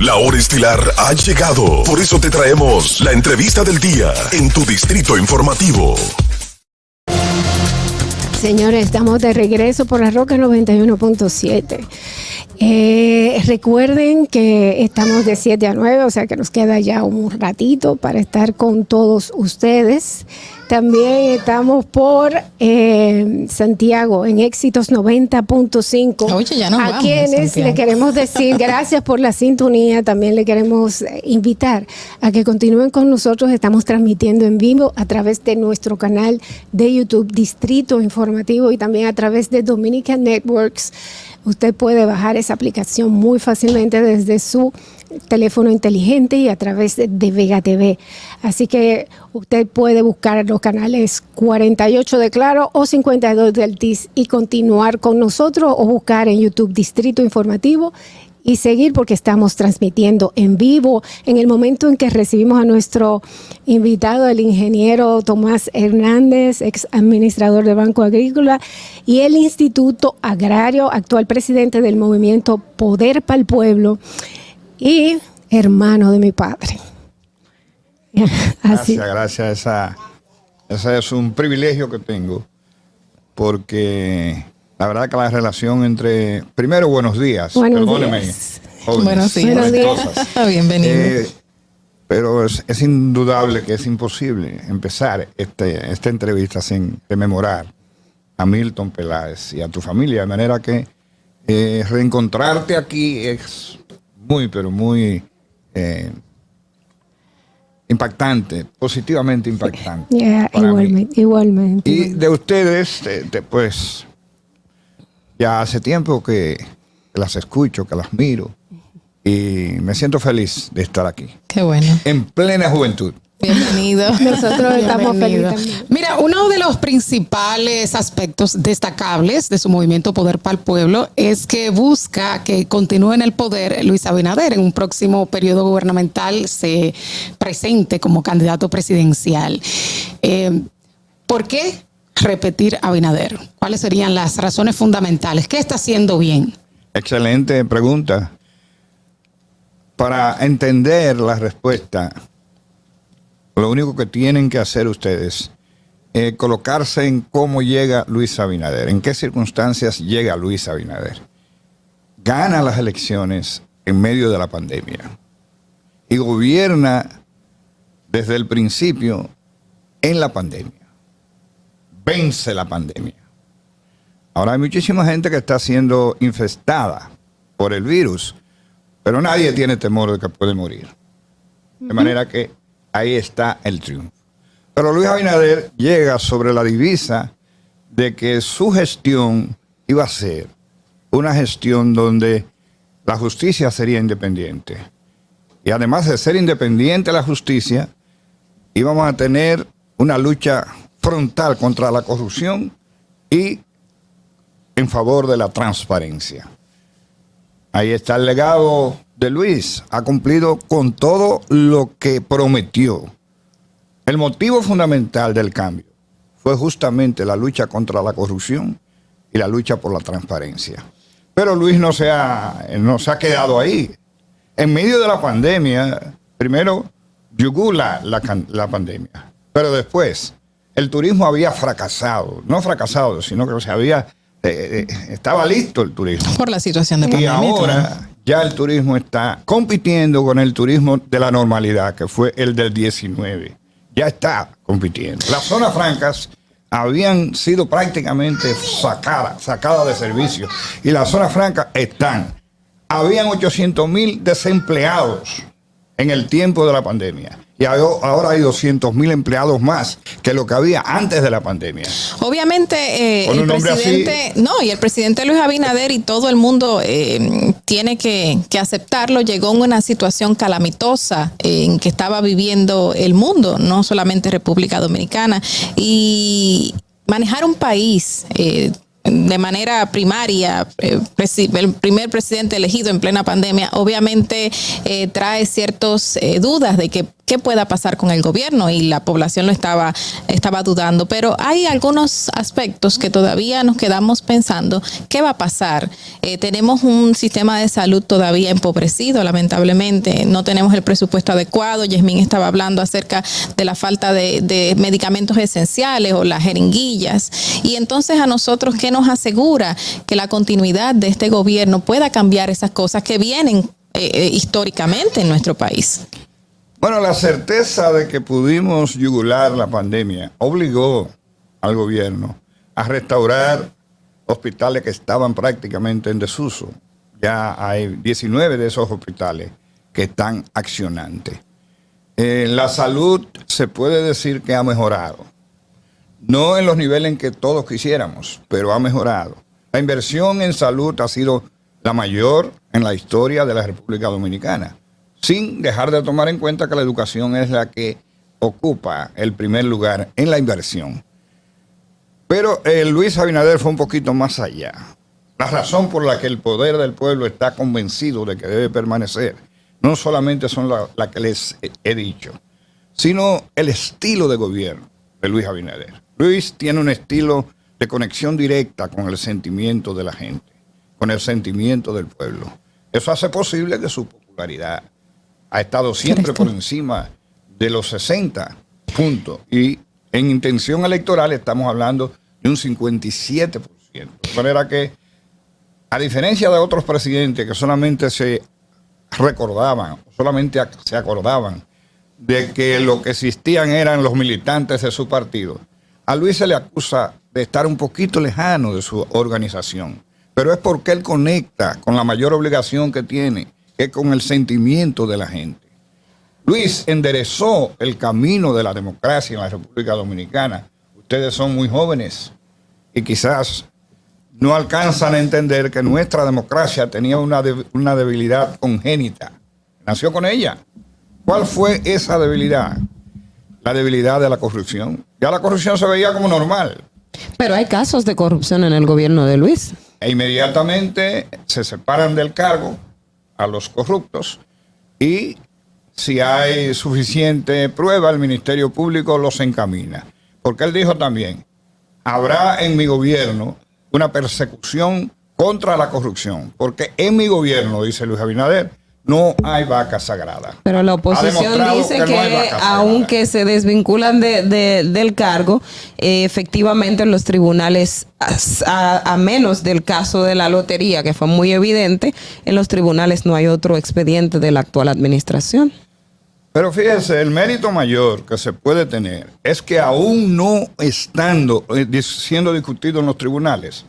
La hora estilar ha llegado. Por eso te traemos la entrevista del día en tu distrito informativo. Señores, estamos de regreso por la Roca 91.7. Recuerden que estamos de 7 a 9, o sea que nos queda ya un ratito para estar con todos ustedes. También estamos por Santiago en Éxitos 90.5. Oye, ya nos a vamos, quienes Santiago. le queremos decir gracias por la sintonía. También le queremos invitar a que continúen con nosotros. Estamos transmitiendo en vivo a través de nuestro canal de YouTube Distrito Informativo y también a través de Dominican Networks. Usted puede bajar esa aplicación muy fácilmente desde su teléfono inteligente y a través de Vega TV. Así que usted puede buscar los canales 48 de Claro o 52 de Altiz y continuar con nosotros, o buscar en YouTube Distrito Informativo y seguir, porque estamos transmitiendo en vivo en el momento en que recibimos a nuestro invitado, el ingeniero Tomás Hernández, ex administrador del Banco Agrícola y el Instituto Agrario, actual presidente del movimiento Poder para el Pueblo y hermano de mi padre. Así. Gracias. Ese es un privilegio que tengo, porque la verdad que la relación entre... Primero, buenos días. Perdóneme, días. jóvenes, Buenos días. Buenos días. prestosas. Bienvenido. Pero es indudable que es imposible empezar esta entrevista sin rememorar a Milton Peláez y a tu familia, de manera que reencontrarte aquí es muy, pero muy impactante, positivamente impactante. para mí. Igualmente. Y de ustedes, pues, ya hace tiempo que las escucho, que las miro, y me siento feliz de estar aquí, Qué bueno. en plena juventud. Bienvenido. Nosotros estamos Bienvenido. felices también. Mira, uno de los principales aspectos destacables de su movimiento Poder para el Pueblo es que busca que continúe en el poder Luis Abinader. En un próximo periodo gubernamental se presente como candidato presidencial. ¿Por qué repetir Abinader? ¿Cuáles serían las razones fundamentales? ¿Qué está haciendo bien? Excelente pregunta. Para entender la respuesta, lo único que tienen que hacer ustedes es colocarse en cómo llega Luis Abinader, en qué circunstancias llega Luis Abinader. Gana las elecciones en medio de la pandemia y gobierna desde el principio en la pandemia. Vence la pandemia. Ahora hay muchísima gente que está siendo infestada por el virus, pero nadie tiene temor de que puede morir. De manera que ahí está el triunfo. Pero Luis Abinader llega sobre la divisa de que su gestión iba a ser una gestión donde la justicia sería independiente. Y además de ser independiente la justicia, íbamos a tener una lucha frontal contra la corrupción y en favor de la transparencia. Ahí está el legado de Luis. Ha cumplido con todo lo que prometió. El motivo fundamental del cambio fue justamente la lucha contra la corrupción y la lucha por la transparencia. Pero Luis no se ha quedado ahí. En medio de la pandemia, primero yugó la pandemia, pero después el turismo había fracasado. No fracasado, sino que estaba listo el turismo. Por la situación de Y pandemia. ahora claro. ya el turismo está compitiendo con el turismo de la normalidad, que fue el del 19. Ya está compitiendo. Las zonas francas habían sido prácticamente sacadas de servicio. Y las zonas francas están. Habían 800,000 desempleados en el tiempo de la pandemia. Y ahora hay 200,000 empleados más que lo que había antes de la pandemia. Obviamente, Con el un hombre presidente, y el presidente Luis Abinader y todo el mundo tiene que aceptarlo. Llegó en una situación calamitosa en que estaba viviendo el mundo, no solamente República Dominicana, y manejar un país de manera primaria, el primer presidente elegido en plena pandemia, obviamente trae ciertas dudas de qué qué pueda pasar con el gobierno, y la población lo estaba dudando. Pero hay algunos aspectos que todavía nos quedamos pensando, ¿qué va a pasar? Tenemos un sistema de salud todavía empobrecido, lamentablemente. No tenemos el presupuesto adecuado. Yasmín estaba hablando acerca de la falta de medicamentos esenciales o las jeringuillas. Y entonces, a nosotros, ¿qué nos asegura que la continuidad de este gobierno pueda cambiar esas cosas que vienen históricamente en nuestro país? Bueno, la certeza de que pudimos yugular la pandemia obligó al gobierno a restaurar hospitales que estaban prácticamente en desuso. Ya hay 19 de esos hospitales que están accionantes. La salud se puede decir que ha mejorado. No en los niveles en que todos quisiéramos, pero ha mejorado. La inversión en salud ha sido la mayor en la historia de la República Dominicana, sin dejar de tomar en cuenta que la educación es la que ocupa el primer lugar en la inversión. Pero Luis Abinader fue un poquito más allá. La razón por la que el poder del pueblo está convencido de que debe permanecer no solamente son la que les he dicho, sino el estilo de gobierno de Luis Abinader. Luis tiene un estilo de conexión directa con el sentimiento de la gente, con el sentimiento del pueblo. Eso hace posible que su popularidad ha estado siempre por encima de los 60 puntos. Y en intención electoral estamos hablando de un 57%. De manera que, a diferencia de otros presidentes que solamente se recordaban, solamente se acordaban de que lo que existían eran los militantes de su partido, a Luis se le acusa de estar un poquito lejano de su organización. Pero es porque él conecta con la mayor obligación que tiene, que es con el sentimiento de la gente. Luis enderezó el camino de la democracia en la República Dominicana. Ustedes son muy jóvenes y quizás no alcanzan a entender que nuestra democracia tenía una debilidad congénita. Nació con ella. ¿Cuál fue esa debilidad? La debilidad de la corrupción. Ya la corrupción se veía como normal. Pero hay casos de corrupción en el gobierno de Luis. E inmediatamente se separan del cargo a los corruptos y si hay suficiente prueba, el Ministerio Público los encamina. Porque él dijo también, habrá en mi gobierno una persecución contra la corrupción. Porque en mi gobierno, dice Luis Abinader, no hay vaca sagrada. Pero la oposición dice que aunque se desvinculan del cargo, efectivamente en los tribunales, a menos del caso de la lotería, que fue muy evidente, en los tribunales no hay otro expediente de la actual administración. Pero fíjese, el mérito mayor que se puede tener es que aún no estando siendo discutido en los tribunales,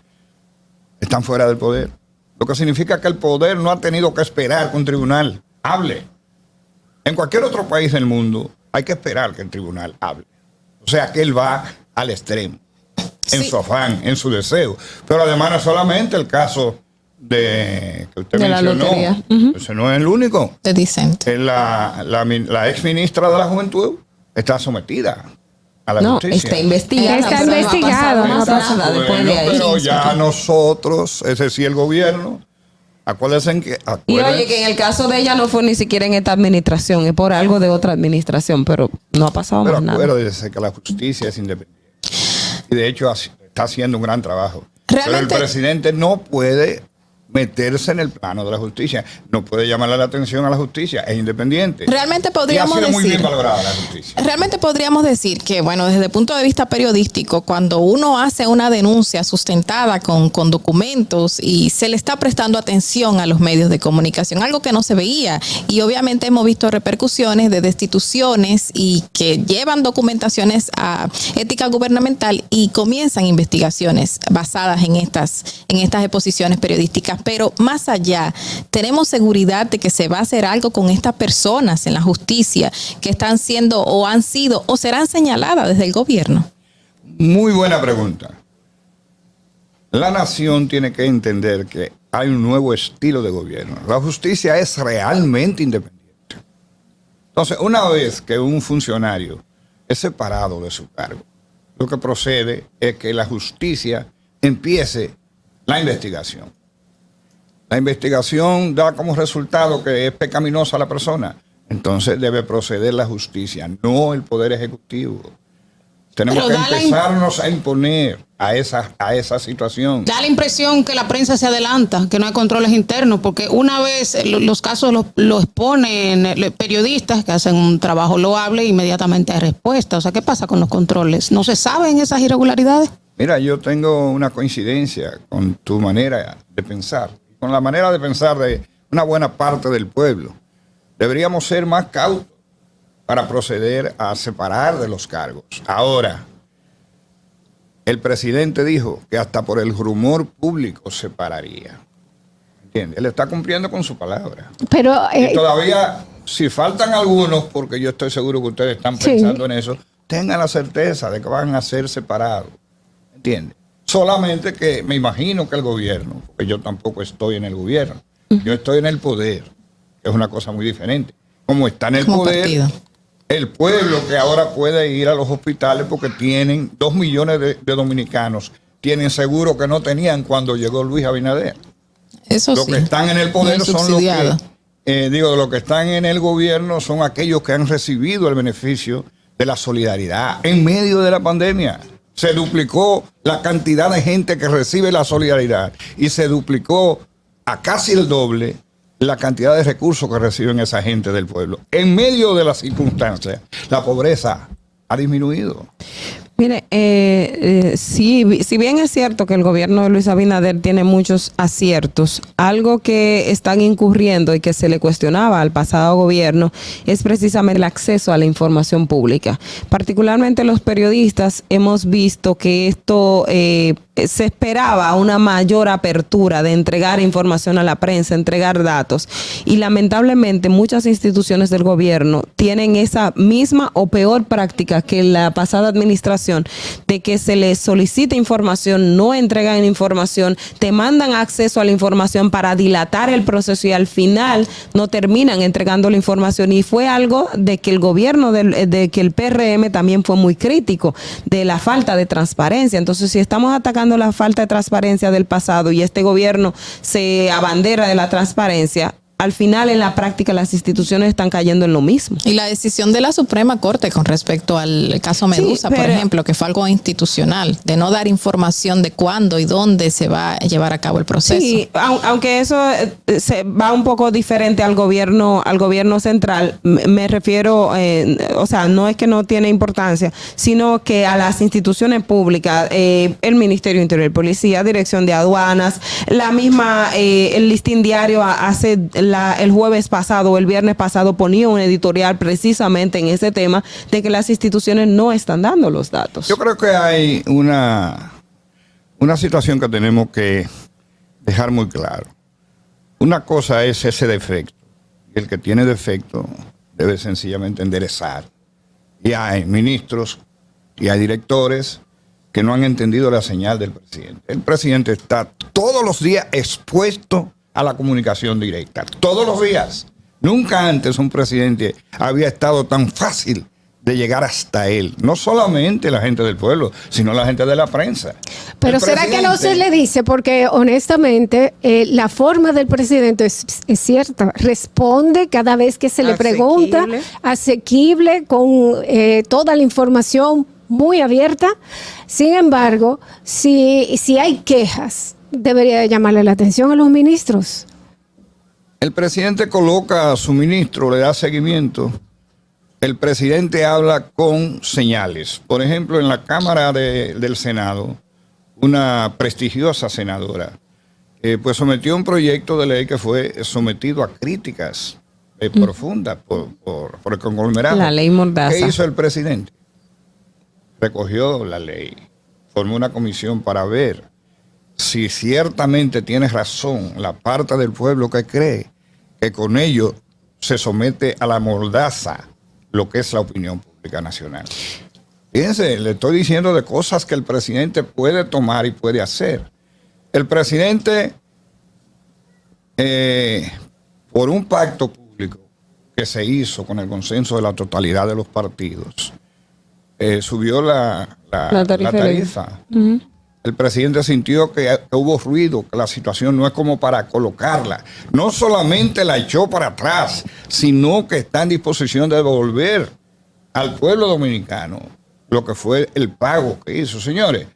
están fuera del poder. Lo que significa que el poder no ha tenido que esperar que un tribunal hable. En cualquier otro país del mundo hay que esperar que el tribunal hable. O sea que él va al extremo, en su afán, en su deseo. Pero además no es solamente el caso que usted de mencionó. La lotería. Ese no es el único. De Dicente. La ex ministra de la Juventud está sometida a la justicia. Está investigada. Está investigado. No ha pasado nada después de ahí. Pero ya nosotros, es decir, el gobierno, acuérdense y oye, que en el caso de ella no fue ni siquiera en esta administración, es por algo de otra administración, pero no ha pasado más nada. Pero acuérdense que la justicia es independiente. Y de hecho está haciendo un gran trabajo. Realmente, pero el presidente no puede meterse en el plano de la justicia. No puede llamarle la atención a la justicia. Es independiente. Realmente podríamos y ha sido decir, muy bien valorada la justicia. Realmente podríamos decir que, bueno, desde el punto de vista periodístico, cuando uno hace una denuncia sustentada con documentos y se le está prestando atención a los medios de comunicación, algo que no se veía. Y obviamente hemos visto repercusiones de destituciones y que llevan documentaciones a ética gubernamental y comienzan investigaciones basadas en estas exposiciones periodísticas. Pero más allá, tenemos seguridad de que se va a hacer algo con estas personas en la justicia que están siendo o han sido o serán señaladas desde el gobierno. Muy buena pregunta. La nación tiene que entender que hay un nuevo estilo de gobierno. La justicia es realmente independiente. Entonces, una vez que un funcionario es separado de su cargo, lo que procede es que la justicia empiece la investigación. La investigación da como resultado que es pecaminosa la persona. entonces debe proceder la justicia, no el Poder Ejecutivo. Tenemos Pero que empezarnos a imponer a esa situación. Da la impresión que la prensa se adelanta, que no hay controles internos, porque una vez los casos los exponen periodistas que hacen un trabajo loable, inmediatamente hay respuesta. O sea, ¿qué pasa con los controles? ¿No se saben esas irregularidades? Mira, yo tengo una coincidencia con tu manera de pensar, con la manera de pensar de una buena parte del pueblo. Deberíamos ser más cautos para proceder a separar de los cargos. Ahora, el presidente dijo que hasta por el rumor público separaría. ¿Entiendes? Él está cumpliendo con su palabra. Pero y todavía, si faltan algunos, porque yo estoy seguro que ustedes están pensando en eso, tengan la certeza de que van a ser separados. ¿Entiendes? Solamente que me imagino que el gobierno, porque yo tampoco estoy en el gobierno, yo estoy en el poder, que es una cosa muy diferente. Como está en el poder, partido. El pueblo que ahora puede ir a los hospitales porque tienen 2 millones de dominicanos, tienen seguro que no tenían cuando llegó Luis Abinader. Eso los sí. que están en el poder son los que, los que están en el gobierno son aquellos que han recibido el beneficio de la solidaridad en medio de la pandemia. Se duplicó la cantidad de gente que recibe la solidaridad y se duplicó a casi el doble la cantidad de recursos que reciben esa gente del pueblo. En medio de las circunstancias, la pobreza ha disminuido. Mire, si bien es cierto que el gobierno de Luis Abinader tiene muchos aciertos, algo que están incurriendo y que se le cuestionaba al pasado gobierno es precisamente el acceso a la información pública. Particularmente los periodistas hemos visto que esto se esperaba una mayor apertura de entregar información a la prensa, entregar datos, y lamentablemente muchas instituciones del gobierno tienen esa misma o peor práctica que la pasada administración, de que se les solicita información, no entregan información, te mandan acceso a la información para dilatar el proceso y al final no terminan entregando la información. Y fue algo de que el gobierno de que el PRM también fue muy crítico de la falta de transparencia. Entonces, si estamos atacando la falta de transparencia del pasado y este gobierno se abandera de la transparencia, al final en la práctica las instituciones están cayendo en lo mismo. Y la decisión de la Suprema Corte con respecto al caso Medusa, por ejemplo, que fue algo institucional, de no dar información de cuándo y dónde se va a llevar a cabo el proceso. Sí, aunque eso se va un poco diferente al gobierno central, me refiero, o sea, no es que no tiene importancia, sino que a las instituciones públicas, el Ministerio Interior, Policía, Dirección de Aduanas, la misma, el Listín Diario hace el jueves pasado o el viernes pasado ponía un editorial precisamente en ese tema de que las instituciones no están dando los datos. Yo creo que hay una situación que tenemos que dejar muy claro. Una cosa es ese defecto, y el que tiene defecto debe sencillamente enderezar. Y hay ministros y hay directores que no han entendido la señal del presidente. El presidente está todos los días expuesto a la comunicación directa, todos los días. Nunca antes un presidente había estado tan fácil de llegar hasta él. No solamente la gente del pueblo, sino la gente de la prensa. Pero ¿será que no se le dice? Porque honestamente la forma del presidente es cierta. Responde cada vez que se le pregunta, asequible, con toda la información muy abierta. Sin embargo, si hay quejas, debería llamarle la atención a los ministros. El presidente coloca a su ministro, le da seguimiento. El presidente habla con señales. Por ejemplo, en la Cámara del Senado, una prestigiosa senadora pues sometió un proyecto de ley que fue sometido a críticas profundas por el conglomerado. La ley Mordaza. ¿Qué hizo el presidente? Recogió la ley, formó una comisión para ver si ciertamente tiene razón la parte del pueblo que cree que con ello se somete a la mordaza lo que es la opinión pública nacional. Fíjense, le estoy diciendo de cosas que el presidente puede tomar y puede hacer. El presidente, por un pacto público que se hizo con el consenso de la totalidad de los partidos, subió la tarifa. el presidente sintió que hubo ruido, que la situación no es como para colocarla. No solamente la echó para atrás, sino que está en disposición de devolver al pueblo dominicano lo que fue el pago que hizo. Señores,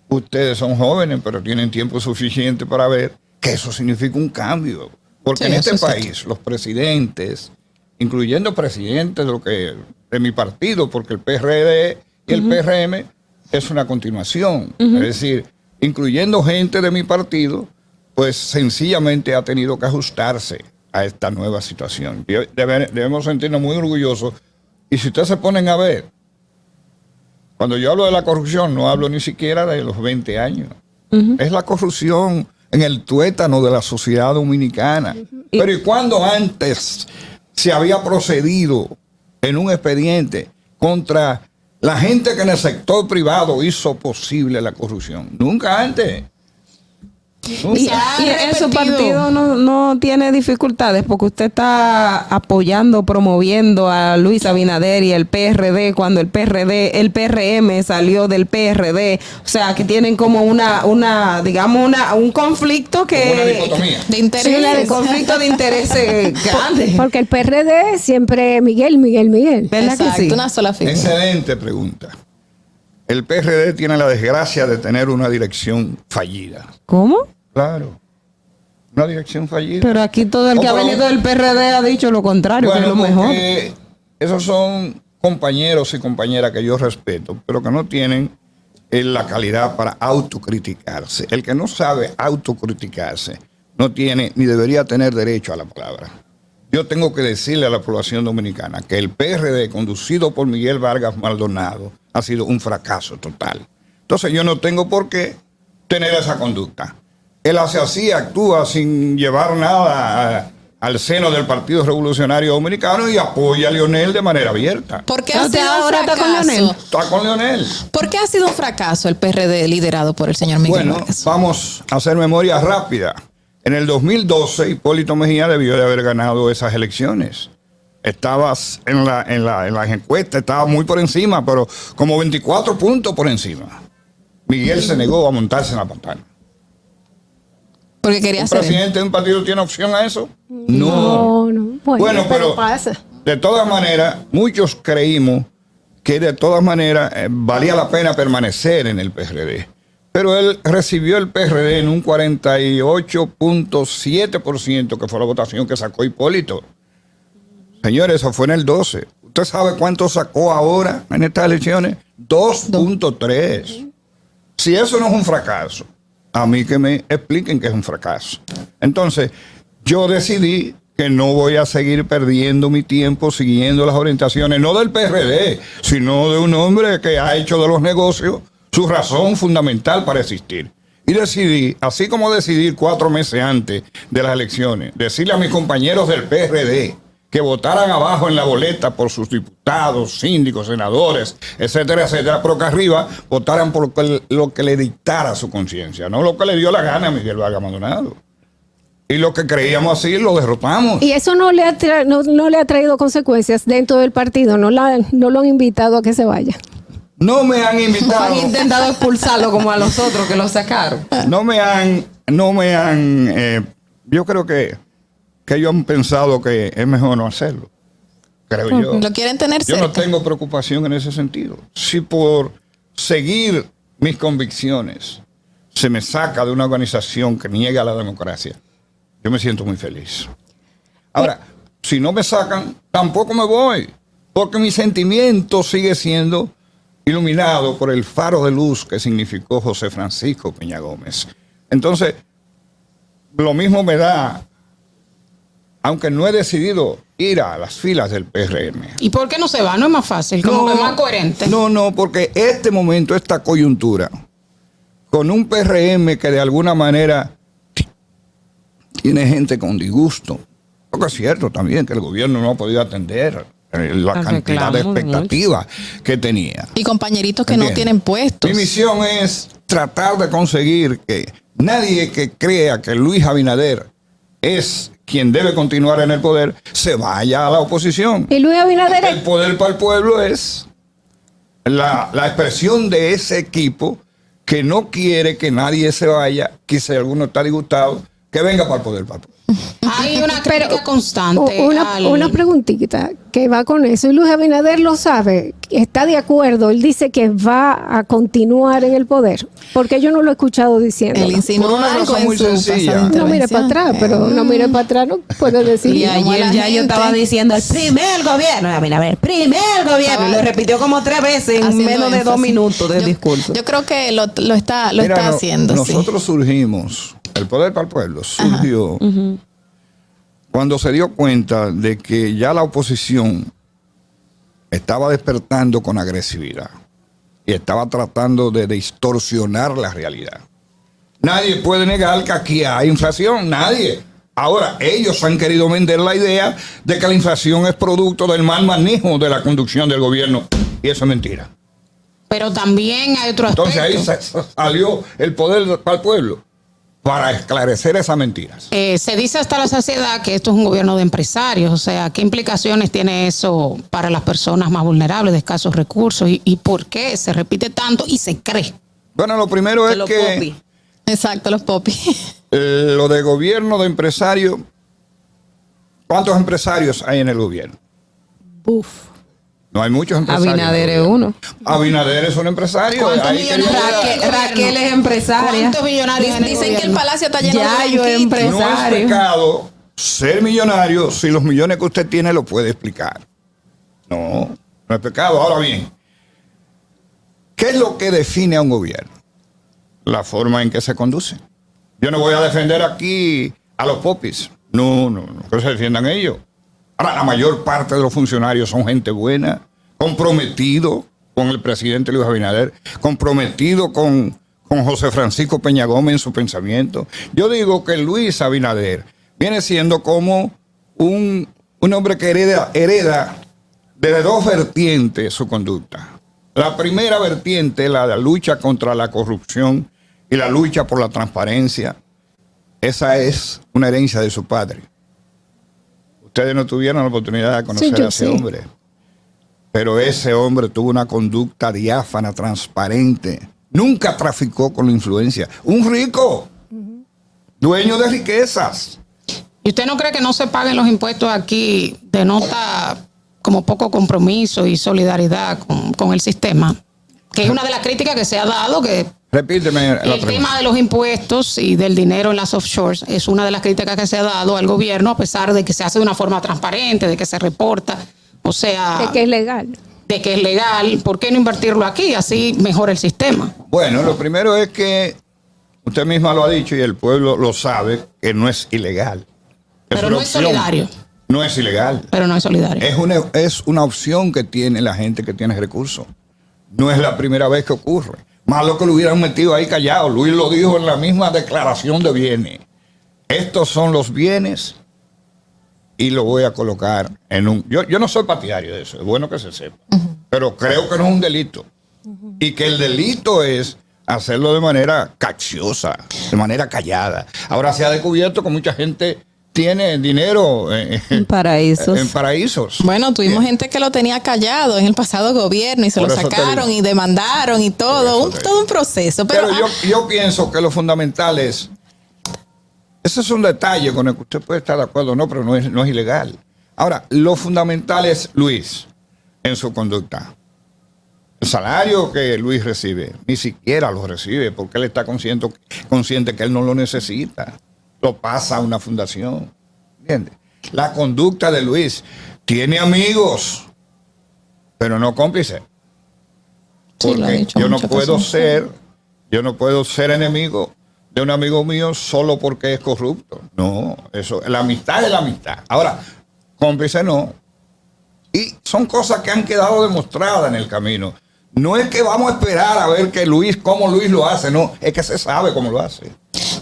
ustedes son jóvenes, pero tienen tiempo suficiente para ver que eso significa un cambio. Porque Sí, en este eso sí. país, los presidentes, incluyendo presidentes de mi partido, porque el PRD y el PRM es una continuación. Es decir, incluyendo gente de mi partido, pues sencillamente ha tenido que ajustarse a esta nueva situación. Y debemos sentirnos muy orgullosos. Y si ustedes se ponen a ver, cuando yo hablo de la corrupción, no hablo ni siquiera de los 20 años. Es la corrupción en el tuétano de la sociedad dominicana. Pero ¿y cuándo antes se había procedido en un expediente contra la gente que en el sector privado hizo posible la corrupción? Nunca antes. Y en su partido no tiene dificultades porque usted está apoyando, promoviendo a Luis Abinader y el PRD cuando el PRM salió del PRD. O sea, que tienen como digamos, un conflicto que... Una dicotomía. De interés. Sí, conflicto de intereses grande. Porque el PRD siempre Miguel. ¿Verdad que Exacto, sí? una sola figura. Excelente pregunta. El PRD tiene la desgracia de tener una dirección fallida. ¿Cómo? Claro. Una dirección fallida. Pero aquí todo el que ha pero- venido del PRD ha dicho lo contrario, que es lo mejor. porque esos son compañeros y compañeras que yo respeto, pero que no tienen la calidad para autocriticarse. El que no sabe autocriticarse no tiene ni debería tener derecho a la palabra. Yo tengo que decirle a la población dominicana que el PRD, conducido por Miguel Vargas Maldonado, ha sido un fracaso total. Entonces yo no tengo por qué tener esa conducta. Él hace así, actúa sin llevar nada al seno del Partido Revolucionario Dominicano y apoya a Leonel de manera abierta. ¿Por qué ha ¿Usted sido ahora un está con fracaso? Leonel? Está con Leonel. ¿Por qué ha sido un fracaso el PRD liderado por el señor Miguel Bueno, Vargas? vamos a hacer memoria rápida. En el 2012, Hipólito Mejía debió de haber ganado esas elecciones. Estabas en las encuestas, estaba muy por encima, pero como 24 puntos por encima. Miguel se negó a montarse en la pantalla. Porque quería ¿Un ser él. presidente de un partido tiene opción a eso? No. No. Bueno, pero pasa. de todas maneras, muchos creímos que de todas maneras valía la pena permanecer en el PRD. Pero él recibió el PRD en un 48.7%, que fue la votación que sacó Hipólito. Señores, eso fue en el 12. ¿Usted sabe cuánto sacó ahora en estas elecciones? 2.3. Si eso no es un fracaso, a mí que me expliquen que es un fracaso. Entonces, yo decidí que no voy a seguir perdiendo mi tiempo siguiendo las orientaciones, no del PRD, sino de un hombre que ha hecho de los negocios su razón fundamental para existir. Y decidí, así como decidí 4 meses antes de las elecciones, decirle a mis compañeros del PRD que votaran abajo en la boleta por sus diputados, síndicos, senadores, etcétera, etcétera, pero que arriba votaran por lo que le dictara su conciencia, no lo que le dio la gana a Miguel Vargas Maldonado. Y lo que creíamos así lo derrotamos. Y eso no le ha traído consecuencias dentro del partido, no lo han invitado a que se vaya. No me han invitado. Han intentado expulsarlo como a los otros que lo sacaron. Yo creo que ellos han pensado que es mejor no hacerlo. Creo yo. Lo quieren tener Yo cerca. no tengo preocupación en ese sentido. Si por seguir mis convicciones se me saca de una organización que niega la democracia, yo me siento muy feliz. Ahora, si no me sacan, tampoco me voy, porque mi sentimiento sigue siendo iluminado por el faro de luz que significó José Francisco Peña Gómez. Entonces, lo mismo me da, aunque no he decidido ir a las filas del PRM. ¿Y por qué no se va? No es más fácil, como que más coherente. No, porque este momento, esta coyuntura, con un PRM que de alguna manera tiene gente con disgusto, porque es cierto también que el gobierno no ha podido atender la cantidad de expectativas que tenía. Y compañeritos que ¿Entiendes? no tienen puestos. Mi misión es tratar de conseguir que nadie que crea que Luis Abinader es quien debe continuar en el poder se vaya a la oposición. Y Luis Abinader El poder para el pueblo es la expresión de ese equipo que no quiere que nadie se vaya, que si alguno está disgustado, que venga para el poder, papo. Hay una crítica constante. Una preguntita que va con eso. Y Luis Abinader lo sabe, está de acuerdo. Él dice que va a continuar en el poder. Porque yo no lo he escuchado diciendo. Él insinuó Por una algo razón en muy su sencilla. pasada No mire para intervención. atrás, pero no mire para atrás, no puede decir. Y ayer ya yo estaba diciendo el primer gobierno. A ver, primer gobierno. Y lo repitió como 3 veces en Haciendo menos de 2 énfasis. minutos de discurso. Yo creo que lo está Mira, haciendo. Nosotros surgimos, el poder para el pueblo surgió cuando se dio cuenta de que ya la oposición estaba despertando con agresividad y estaba tratando de distorsionar la realidad. Nadie puede negar que aquí hay inflación, nadie. Ahora, ellos han querido vender la idea de que la inflación es producto del mal manejo de la conducción del gobierno, y eso es mentira. Pero también hay otro aspecto. Entonces ahí salió el poder para el pueblo, para esclarecer esas mentiras. Se dice hasta la saciedad que esto es un gobierno de empresarios. O sea, ¿qué implicaciones tiene eso para las personas más vulnerables, de escasos recursos? ¿Y por qué se repite tanto y se cree? Bueno, lo primero es que Exacto, los popis. lo de gobierno de empresarios, ¿cuántos empresarios hay en el gobierno? Uf. No hay muchos empresarios. Abinader es uno. Abinader es un empresario. ¿Cuántos Ahí millonarios quería- hay en el Raquel gobierno? es empresaria. ¿Cuántos millonarios en el Dicen que el gobierno? palacio está lleno Ya de yo blanquitos. No es empresario. pecado ser millonario si los millones que usted tiene lo puede explicar. No es pecado. Ahora bien, ¿qué es lo que define a un gobierno? La forma en que se conduce. Yo no voy a defender aquí a los popis. No, que se defiendan ellos. Ahora, la mayor parte de los funcionarios son gente buena, comprometido con el presidente Luis Abinader, comprometido con José Francisco Peña Gómez en su pensamiento. Yo digo que Luis Abinader viene siendo como un hombre que hereda de 2 vertientes su conducta. La primera vertiente, la de la lucha contra la corrupción y la lucha por la transparencia, esa es una herencia de su padre. Ustedes no tuvieron la oportunidad de conocer a ese hombre. Pero ese hombre tuvo una conducta diáfana, transparente. Nunca traficó con la influencia. Un rico, dueño de riquezas. ¿Y usted no cree que no se paguen los impuestos aquí denota como poco compromiso y solidaridad con el sistema? Que es una de las críticas que se ha dado, que Repíteme la el pregunta. tema de los impuestos y del dinero en las offshores es una de las críticas que se ha dado al gobierno, a pesar de que se hace de una forma transparente, de que se reporta, o sea, De que es legal. de que es legal. ¿Por qué no invertirlo aquí? Así mejora el sistema. Bueno, lo primero es que usted misma lo ha dicho y el pueblo lo sabe, que no es ilegal. Pero una no es solidario. No es ilegal. Pero no es solidario. Es una opción que tiene la gente que tiene recursos. No es la primera vez que ocurre. Más lo que lo hubieran metido ahí callado. Luis lo dijo en la misma declaración de bienes. Estos son los bienes y lo voy a colocar en un... Yo no soy partidario de eso, es bueno que se sepa. Pero creo que no es un delito. Y que el delito es hacerlo de manera cacciosa, de manera callada. Ahora se ha descubierto que mucha gente tiene dinero En paraísos. en paraísos. Bueno, tuvimos gente que lo tenía callado en el pasado gobierno y se Por lo eso te sacaron digo. y demandaron y todo, Por eso te todo un proceso. Pero Pero, yo pienso que lo fundamental es, ese es un detalle con el que usted puede estar de acuerdo o no, pero no es ilegal. Ahora, lo fundamental es Luis en su conducta. El salario que Luis recibe, ni siquiera lo recibe porque él está consciente que él no lo necesita. Lo pasa a una fundación. ¿Entiendes? La conducta de Luis tiene amigos, pero no cómplices. Sí, lo ha Porque dicho yo no muchas puedo personas. ser enemigo de un amigo mío solo porque es corrupto. No, eso, la amistad es la amistad. Ahora, cómplice no. Y son cosas que han quedado demostradas en el camino. No es que vamos a esperar a ver cómo Luis lo hace, no, es que se sabe cómo lo hace.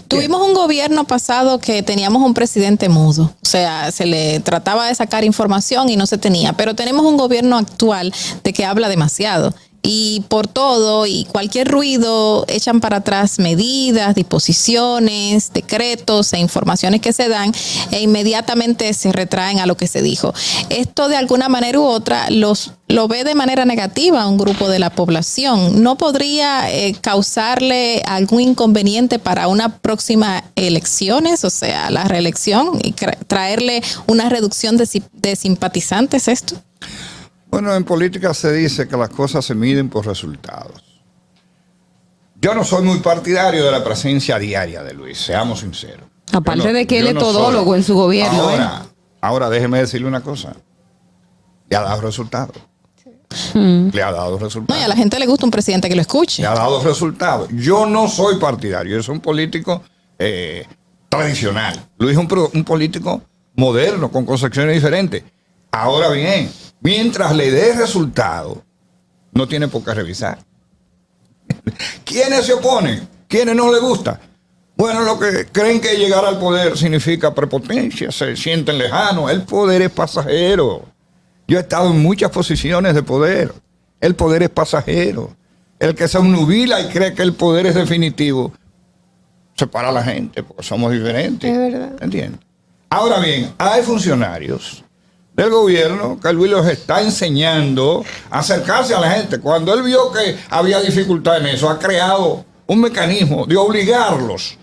tuvimos un gobierno pasado que teníamos un presidente mudo. O sea, se le trataba de sacar información y no se tenía. Pero tenemos un gobierno actual de que habla demasiado. y por todo y cualquier ruido echan para atrás medidas, disposiciones, decretos e informaciones que se dan e inmediatamente se retraen a lo que se dijo. Esto de alguna manera u otra lo ve de manera negativa a un grupo de la población. ¿No podría causarle algún inconveniente para una próxima elecciones, o sea, la reelección, y traerle una reducción de simpatizantes esto? Bueno, en política se dice que las cosas se miden por resultados. Yo no soy muy partidario de la presencia diaria de Luis, seamos sinceros. Aparte de que él es todólogo en su gobierno. Ahora déjeme decirle una cosa. Le ha dado resultados. Le ha dado resultados. No, y a la gente le gusta un presidente que lo escuche. Le ha dado resultados. Yo no soy partidario, yo soy un político tradicional. Luis es un político moderno, con concepciones diferentes. Ahora bien, mientras le dé resultados, no tiene por qué revisar. ¿Quiénes se oponen? ¿Quiénes no le gusta? Bueno, lo que creen que llegar al poder significa prepotencia, se sienten lejanos. El poder es pasajero. Yo he estado en muchas posiciones de poder. El poder es pasajero. El que se obnubila y cree que el poder es definitivo, separa a la gente, porque somos diferentes. Es verdad. ¿Entiendes? Ahora bien, hay funcionarios del gobierno que Luis los está enseñando a acercarse a la gente. Cuando él vio que había dificultad en eso, ha creado un mecanismo de obligarlos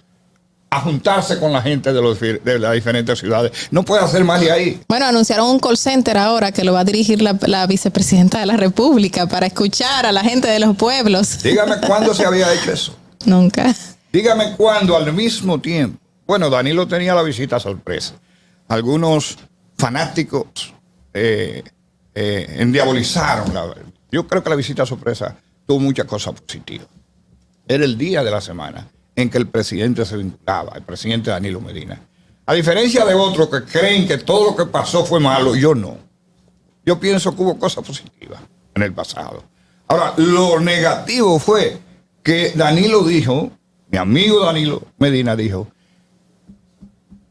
a juntarse con la gente de las diferentes ciudades. No puede hacer más de ahí. Bueno, anunciaron un call center ahora que lo va a dirigir la vicepresidenta de la República para escuchar a la gente de los pueblos. Dígame cuándo se había hecho eso. Nunca. Dígame cuándo al mismo tiempo. Bueno, Danilo tenía la visita sorpresa. Algunos fanáticos endiabolizaron. Yo creo que la visita sorpresa tuvo muchas cosas positivas. Era el día de la semana en que el presidente se vinculaba, el presidente Danilo Medina. A diferencia de otros que creen que todo lo que pasó fue malo, yo no. Yo pienso que hubo cosas positivas en el pasado. Ahora, lo negativo fue que Danilo dijo, mi amigo Danilo Medina dijo,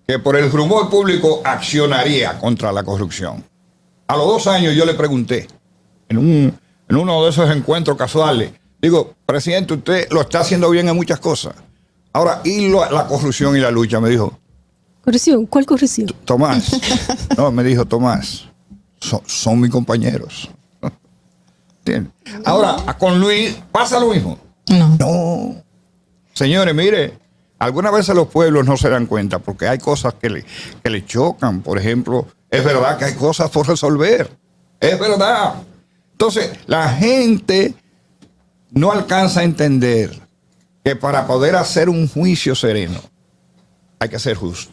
que por el rumor público accionaría contra la corrupción. A los 2 años yo le pregunté, en uno de esos encuentros casuales, digo, presidente, usted lo está haciendo bien en muchas cosas. Ahora, ¿y la corrupción y la lucha? Me dijo. ¿Corrupción? ¿Cuál corrupción? Tomás. No, me dijo, Tomás, son mis compañeros. ¿Entiendes? Ahora, con Luis pasa lo mismo. No. Señores, mire, algunas veces los pueblos no se dan cuenta porque hay cosas que le chocan. Por ejemplo, es verdad que hay cosas por resolver. Es verdad. Entonces, la gente no alcanza a entender que para poder hacer un juicio sereno hay que ser justo.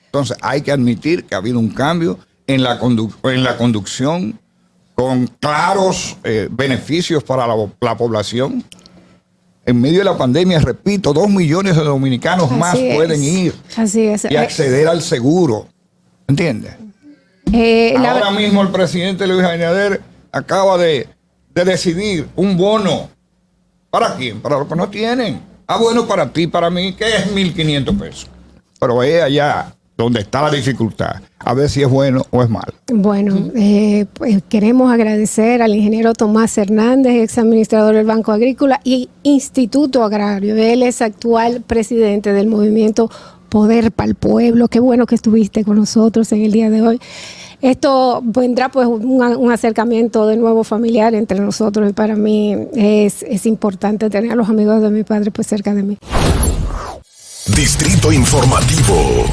Entonces, hay que admitir que ha habido un cambio en la conducción con claros beneficios para la población. En medio de la pandemia, repito, 2 millones de dominicanos más pueden ir y acceder al seguro. ¿Entiendes? Ahora mismo el presidente Luis Abinader acaba de decidir un bono. ¿Para quién? Para los que no tienen. Bueno, para ti, para mí, que es 1.500 pesos. Pero es allá donde está la dificultad, a ver si es bueno o es malo. Bueno, pues queremos agradecer al ingeniero Tomás Hernández, ex administrador del Banco Agrícola y Instituto Agrario. Él es actual presidente del movimiento Poder para el Pueblo. Qué bueno que estuviste con nosotros en el día de hoy. Esto vendrá pues un acercamiento de nuevo familiar entre nosotros y para mí es importante tener a los amigos de mi padre pues cerca de mí. Distrito Informativo.